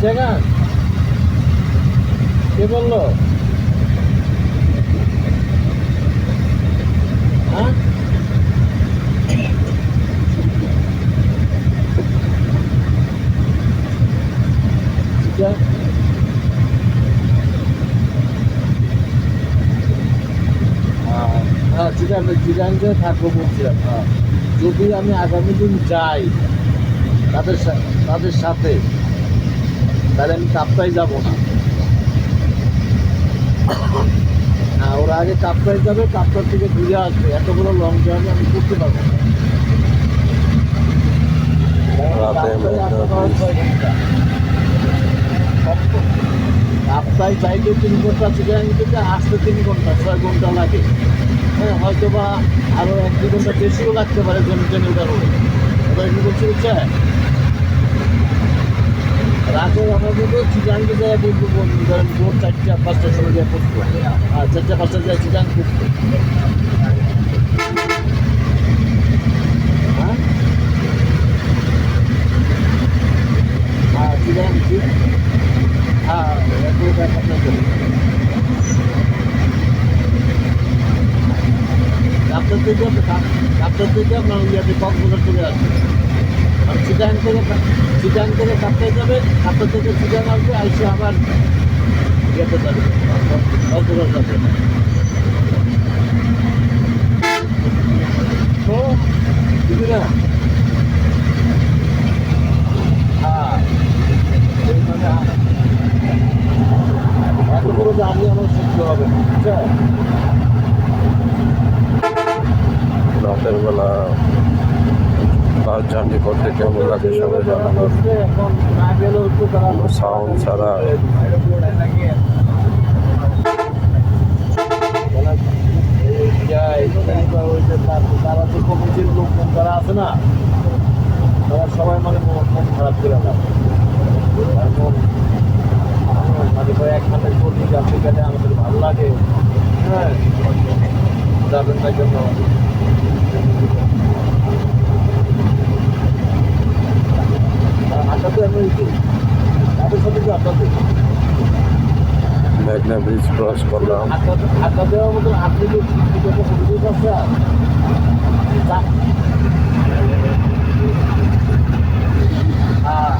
জায়গা কে বললো? হ্যাঁ, হ্যাঁ চিটাঙ্গে থাকবো বলছিলাম। হ্যাঁ, যদি আমি আগামী দিন যাই তাদের সাথে, তাহলে আমি কাপ্তাই যাব না। হ্যাঁ, ওরা আগে কাপ্তাই যাবে, কাপ্তার থেকে ঘুরে আসবে। এত বড় লং জার্নি আমি করতে পারবো না। কাপ্তাই যাইতে 3 ঘন্টা, চিটাং থেকে আসতে 3 ঘন্টা, 6 ঘন্টা লাগে। হ্যাঁ, হয়তো বা আরও 1-2 ঘন্টা বেশিও লাগতে পারে জেনে কারণে। ওটা কি বলছি হচ্ছে রাতে আমরা কিন্তু চিটাঙ্গে যায় বলবো, ধরেন ভোর 4টা-5টার সময় যায় পড়তো। আর 4টা-5টা যায় চিটাং পড়তো। হ্যাঁ, হ্যাঁ চিটাং, হ্যাঁ এরপরে আপনার চলে আপনার থেকে আপনার ইয়াতে কক্সবাজার চলে আসবে। আর চিটাং থেকে কাপ্তাই যাবে, কাপ্তাই থেকে চিটাং আসবে, আইসে আবার ইয়েতে যাবে, কক্সবাজার যাবে। তো বুঝলি না? হ্যাঁ, এই মানে এত বড় জার্নি আমার সহ্য হবে না, বুঝছেন? রাতের বেলা বাস জার্নি করতে কেমন লাগে সবাই জানাবো। এখন না গেলেও একটু তারা সাউন্ড ছাড়া তারা যে কমিটির লোকজন যারা আছে না, তারা সবাই মানে মন খারাপ করে না। মানে এক মাসের কর্মী আপনি গেলে আমাদের ভালো লাগে। হ্যাঁ, যাবেন না জন্য আসাতে আমি তাদের সাথে কি আসাতে মেঘনা ব্রিজ ক্রস করলাম। আড্ডা দেওয়ার মতন আপনি কি সুযোগ আছে? হ্যাঁ,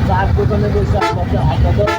চার দোকানে বসে আপনাকে আড্ডা দেওয়া